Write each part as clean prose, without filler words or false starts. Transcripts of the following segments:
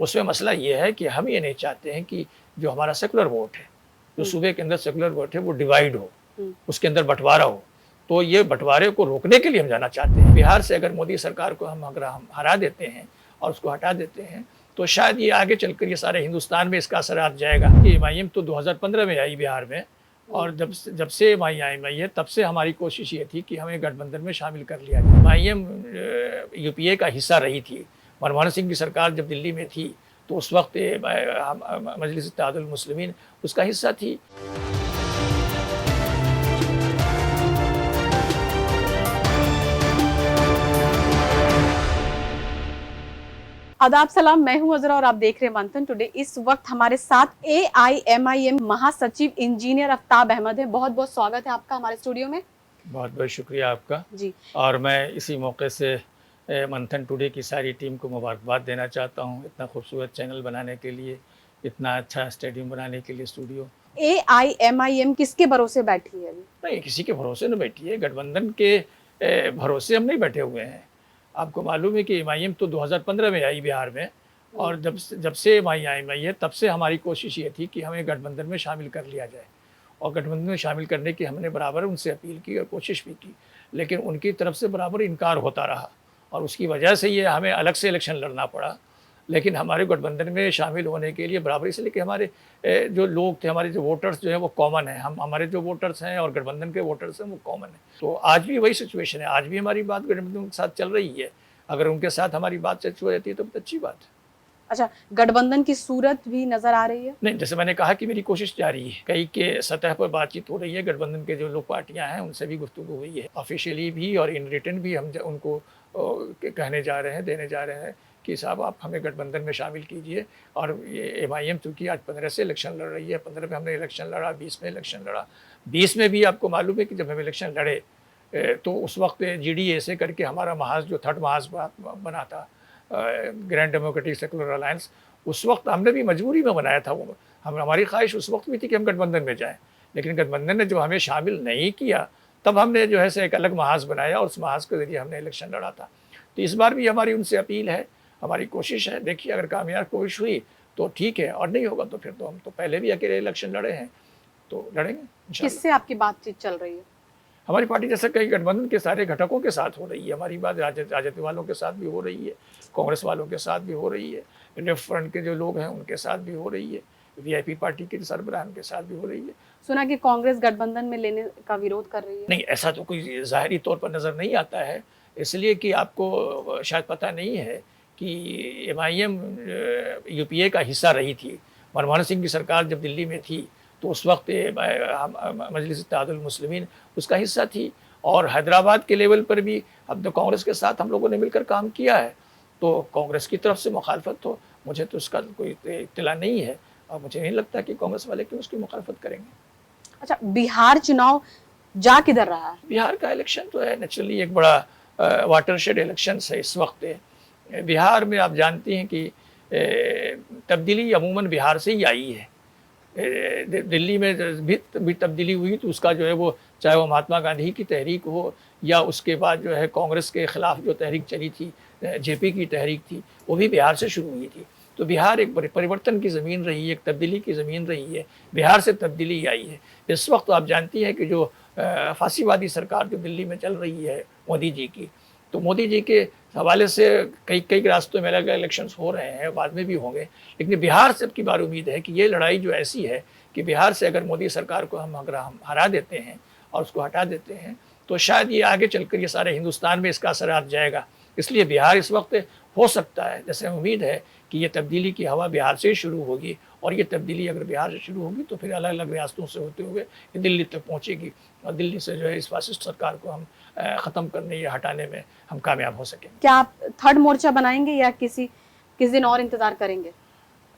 उसमें मसला ये है कि हम ये नहीं चाहते हैं कि जो हमारा सेकुलर वोट है, जो सूबे के अंदर सेकुलर वोट है, वो डिवाइड हो, उसके अंदर बंटवारा हो। तो ये बंटवारे को रोकने के लिए हम जाना चाहते हैं। बिहार से अगर मोदी सरकार को अगर हम हरा देते हैं और उसको हटा देते हैं, तो शायद ये आगे चलकर ये सारे हिंदुस्तान में इसका असर आ जाएगा। कि एमआईएम तो 2015 में आई बिहार में, और जब से एमआईएम आई है तब से हमारी कोशिश ये थी कि हमें गठबंधन में शामिल कर लिया जाए। एमआईएम यूपीए का हिस्सा रही थी। मनमोहन सिंह की सरकार जब दिल्ली में थी तो उस वक्त मजलिस इत्तेहादुल मुस्लिमीन उसका हिस्सा थी। आदाब सलाम, मैं हूं अजरा और आप देख रहे हैं मंथन टुडे। इस वक्त हमारे साथ एआईएमआईएम महासचिव इंजीनियर आफ्ताब अहमद है। बहुत बहुत स्वागत है आपका हमारे स्टूडियो में। बहुत बहुत शुक्रिया आपका जी। और मैं इसी मौके से मंथन टुडे की सारी टीम को मुबारकबाद देना चाहता हूं, इतना खूबसूरत चैनल बनाने के लिए, इतना अच्छा स्टेडियम बनाने के लिए स्टूडियो। एआईएमआईएम किसके भरोसे बैठी है अभी? नहीं, किसी के भरोसे नहीं बैठी है, गठबंधन के भरोसे हम नहीं बैठे हुए हैं। आपको मालूम है कि एमआईएम तो 2015 में आई बिहार में, और जब से एमआईएम आई है तब से हमारी कोशिश ये थी कि हमें गठबंधन में शामिल कर लिया जाए, और गठबंधन में शामिल करने की हमने बराबर उनसे अपील की और कोशिश भी की, लेकिन उनकी तरफ से बराबर इनकार होता रहा, और उसकी वजह से ये हमें अलग से इलेक्शन लड़ना पड़ा। लेकिन हमारे गठबंधन में शामिल होने के लिए बराबर, इसलिए कि हमारे जो लोग थे, हमारे जो वोटर्स जो है वो कॉमन है, हमारे जो वोटर्स हैं और गठबंधन के वोटर्स हैं वो कॉमन है। तो आज भी वही सिचुएशन है, आज भी हमारी बात गठबंधन के साथ चल रही है। अगर उनके साथ हमारी बात हो जाती है तो बहुत अच्छी बात है। अच्छा, गठबंधन की सूरत भी नजर आ रही है? नहीं, जैसे मैंने कहा कि मेरी कोशिश जारी है, कई के सतह पर बातचीत हो रही है, गठबंधन के जो लोग पार्टियां हैं उनसे भी गुफ्तगू हुई है, ऑफिशियली भी और इन रिटन भी। हम उनको कहने जा रहे हैं, देने जा रहे हैं कि साहब आप हमें गठबंधन में शामिल कीजिए। और ये एमआईएम चूँकि आज 15 से इलेक्शन लड़ रही है, 15 में हमने इलेक्शन लड़ा, 20 में इलेक्शन लड़ा, 20 में भी आपको मालूम है कि जब हम इलेक्शन लड़े तो उस वक्त जीडीए से करके हमारा महाज जो थर्ड महाज बना था, ग्रैंड डेमोक्रेटिक सेकुलर अलायंस, उस वक्त हमने भी मजबूरी में बनाया था। वो हमारी ख्वाहिश उस वक्त भी थी कि हम गठबंधन में जाएं, लेकिन गठबंधन ने जो हमें शामिल नहीं किया, तब हमने जो है से एक अलग महाज बनाया और उस महाज के जरिए हमने इलेक्शन लड़ा था। तो इस बार भी हमारी उनसे अपील है, हमारी कोशिश है। देखिए, अगर कामयाब कोशिश हुई तो ठीक है, और नहीं होगा तो फिर तो हम तो पहले भी अकेले इलेक्शन लड़े हैं, तो लड़ेंगे इंशाल्लाह। किससे आपकी बातचीत चल रही है? हमारी पार्टी जैसे कई गठबंधन के सारे घटकों के साथ हो रही है, हमारी बात राजनीति वालों के साथ भी हो रही है, कांग्रेस वालों के साथ भी हो रही है, लेफ्ट फ्रंट के जो लोग हैं उनके साथ भी हो रही है, वीआईपी पार्टी के सरबराह के साथ भी हो रही है। सुना कि कांग्रेस गठबंधन में लेने का विरोध कर रही है? नहीं, ऐसा तो कोई ज़ाहिरी तौर पर नज़र नहीं आता है, इसलिए कि आपको शायद पता नहीं है कि एमआईएम यूपीए का हिस्सा रही थी। मनमोहन सिंह की सरकार जब दिल्ली में थी तो उस वक्त मजलिस इत्तेहादुल मुस्लिमीन उसका हिस्सा थी, और हैदराबाद के लेवल पर भी अब तो कांग्रेस के साथ हम लोगों ने मिलकर काम किया है। तो कांग्रेस की तरफ से मुखालफत तो मुझे तो उसका कोई इत्तला नहीं है, और मुझे नहीं लगता कि कांग्रेस वाले क्यों उसकी मुखालफत करेंगे। अच्छा, बिहार चुनाव जा किधर रहा है? बिहार का इलेक्शन तो है नेचुरली एक बड़ा वाटरशेड इलेक्शन है इस वक्त। बिहार में आप जानती हैं कि तब्दीली अमूमन बिहार से ही आई है। दिल्ली में भी तब्दीली हुई तो उसका जो है वो, चाहे वो महात्मा गांधी की तहरीक हो या उसके बाद जो है कांग्रेस के ख़िलाफ़ जो तहरीक चली थी, जेपी की तहरीक थी, वो भी बिहार से शुरू हुई थी। तो बिहार एक परिवर्तन की ज़मीन रही है, एक तब्दीली की ज़मीन रही है, बिहार से तब्दीली आई है। इस वक्त आप जानती हैं कि जो फासीवादी सरकार जो दिल्ली में चल रही है मोदी जी की, तो मोदी जी के हवाले से कई रास्तों में अलग इलेक्शंस हो रहे हैं, बाद में भी होंगे, लेकिन बिहार से अब की बार उम्मीद है कि ये लड़ाई जो ऐसी है कि बिहार से अगर मोदी सरकार को अगर हम हरा देते हैं और उसको हटा देते हैं, तो शायद ये आगे चलकर ये सारे हिंदुस्तान में इसका असर आ जाएगा। इसलिए बिहार इस वक्त हो सकता है, जैसे उम्मीद है कि ये तब्दीली की हवा बिहार से ही शुरू होगी, और ये तब्दीली अगर बिहार से शुरू होगी तो फिर अलग अलग रियासतों से होते हुए दिल्ली तक पहुँचेगी, और दिल्ली से जो है इस फासिस्ट सरकार को हम ख़त्म करने या हटाने में हम कामयाब हो सकेंगे। क्या आप थर्ड मोर्चा बनाएंगे या किस दिन और इंतजार करेंगे?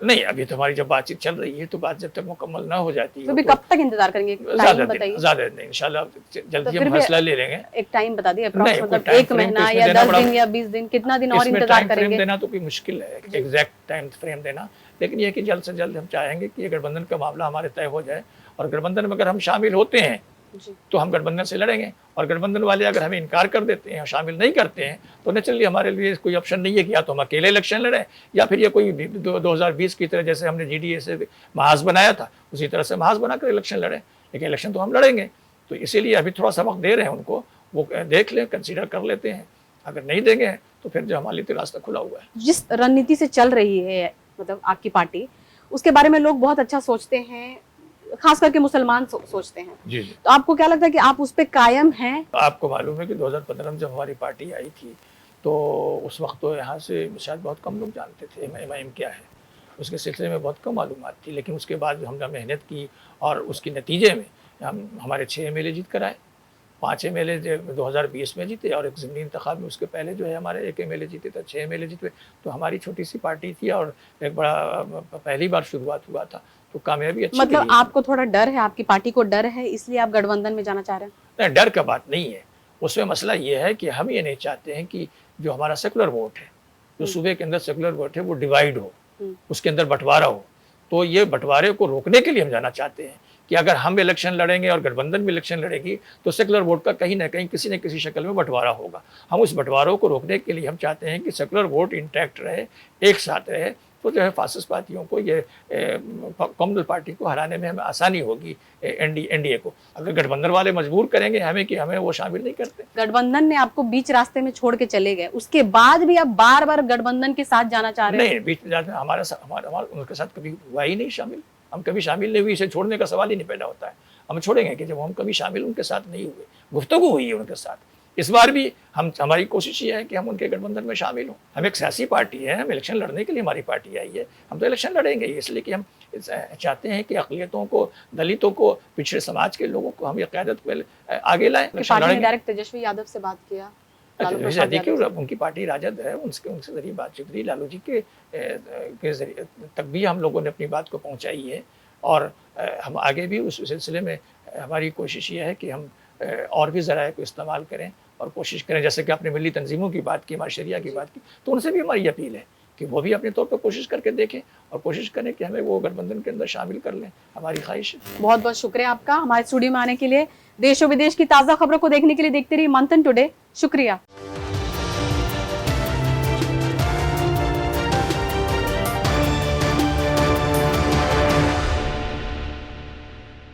नहीं, अभी तो हमारी जब बातचीत चल रही है तो बात जब तक मुकम्मल ना हो जाती है तो भी कब तक इंतजार करेंगे? टाइम बताइए। ज़्यादा नहीं, इंशाल्लाह जल्दी हम फैसला ले लेंगे। एक टाइम बता दिए, मतलब 1 महीना या 10 दिन या 20 दिन, कितना दिन और इंतजार करेंगे? देना तो कोई मुश्किल है एग्जैक्ट टाइम फ्रेम देना, लेकिन यह कि जल्द से जल्द हम चाहेंगे कि गठबंधन का मामला हमारे तय हो जाए, और गठबंधन में अगर हम शामिल होते हैं जी। तो हम गठबंधन से लड़ेंगे, और गठबंधन वाले अगर हमें इनकार कर देते हैं, शामिल नहीं करते हैं, तो नेचुरली हमारे लिए कोई ऑप्शन नहीं है कि या तो हम अकेले इलेक्शन लड़ें, या फिर ये कोई 2020 की तरह जैसे हमने GDA से महाज बनाया था उसी तरह से महाज बनाकर इलेक्शन लड़ें। लेकिन इलेक्शन तो हम लड़ेंगे, तो इसीलिए अभी थोड़ा सा वक्त दे रहे हैं उनको, वो देख लें, कंसीडर कर लेते हैं। अगर नहीं देंगे तो फिर जो हमारे लिए तो रास्ता खुला हुआ है। जिस रणनीति से चल रही है मतलब आपकी पार्टी, उसके बारे में लोग बहुत अच्छा सोचते हैं, खास करके मुसलमान सोचते हैं। जी जी। तो आपको क्या लगता है कि आप उस पे कायम हैं? आपको मालूम है कि 2015 में जब हमारी पार्टी आई थी, तो उस वक्त तो यहाँ से शायद बहुत कम लोग जानते थे MIM क्या है, उसके सिलसिले में बहुत कम मालूमात थी। लेकिन उसके बाद हमने मेहनत की, और उसके नतीजे में हम हमारे 6 MLA जीत कर आए। 5 MLA 2020 में जीते, और एक ज़िमनी इंतखाब में उसके पहले जो है हमारे 1 MLA जीते थे, 6 MLA जीते। तो हमारी छोटी सी पार्टी थी, और एक बड़ा पहली बार शुरुआत हुआ था, तो कामयाबी अच्छी मतलब रही। आपको थोड़ा डर है, आपकी पार्टी को डर है, इसलिए आप गठबंधन में जाना चाह रहे हैं? नहीं, डर का बात नहीं है। उसमें मसला ये है कि हम ये नहीं चाहते हैं कि जो हमारा सेकुलर वोट है, जो सूबे के अंदर सेकुलर वोट है, वो डिवाइड हो, उसके अंदर बंटवारा हो। तो ये बंटवारे को रोकने के लिए हम जाना चाहते हैं कि अगर हम इलेक्शन लड़ेंगे और गठबंधन भी इलेक्शन लड़ेगी, तो सेकुलर वोट का कहीं ना कहीं किसी न किसी शक्ल में बंटवारा होगा। हम उस बंटवारों को रोकने के लिए हम चाहते हैं कि सेकुलर वोट इंटैक्ट रहे, एक साथ रहे। तो जो है फासिस्ट पार्टियों को, ये कम्युनल पार्टी को हराने में हमें आसानी होगी, NDA को। अगर गठबंधन वाले मजबूर करेंगे हमें कि हमें वो शामिल नहीं करते। गठबंधन ने आपको बीच रास्ते में छोड़ के चले गए, उसके बाद भी आप बार बार गठबंधन के साथ जाना चाह रहे हैं? नहीं, बीच में हमारा उनके साथ कभी हुआ ही नहीं शामिल। हम कभी शामिल नहीं हुए, इसे छोड़ने का सवाल ही नहीं पैदा होता है। हम छोड़ेंगे कि जब हम कभी शामिल उनके साथ नहीं हुए, गुफ्तगू हुई है उनके साथ। इस बार भी हमारी कोशिश ये है कि हम उनके गठबंधन में शामिल हों। हम एक सियासी पार्टी है, हम इलेक्शन लड़ने के लिए हमारी पार्टी आई है। हम तो इलेक्शन लड़ेंगे, इसलिए कि हम चाहते हैं कि अक़लियतों को, दलितों को, पिछड़े समाज के लोगों को हम ये क़यादत पे आगे लाएं। पार्टी ने डायरेक्ट तेजस्वी यादव से बात किया? देखिए, उनकी पार्टी राजद है, उनके जरिए बातचीत रही, लालू जी के जरिए तक भी हम लोगों ने अपनी बात को पहुँचाई है। और हम आगे भी उस सिलसिले में हमारी कोशिश ये है कि हम और भी ज़राए को इस्तेमाल करें और कोशिश करें। जैसे कि आपने मिली तंजीमों की बात की, माशरिया की बात की, तो उनसे भी हमारी अपील है कि वो भी अपने तौर पर कोशिश करके देखें और कोशिश करें कि हमें वो गठबंधन के अंदर शामिल कर लें। हमारी ख्वाहिश है। बहुत बहुत शुक्रिया आपका हमारे स्टूडियो में आने के लिए। देश और विदेश की ताज़ा खबरों को देखने के लिए देखते रहिए मंथन टुडे। शुक्रिया।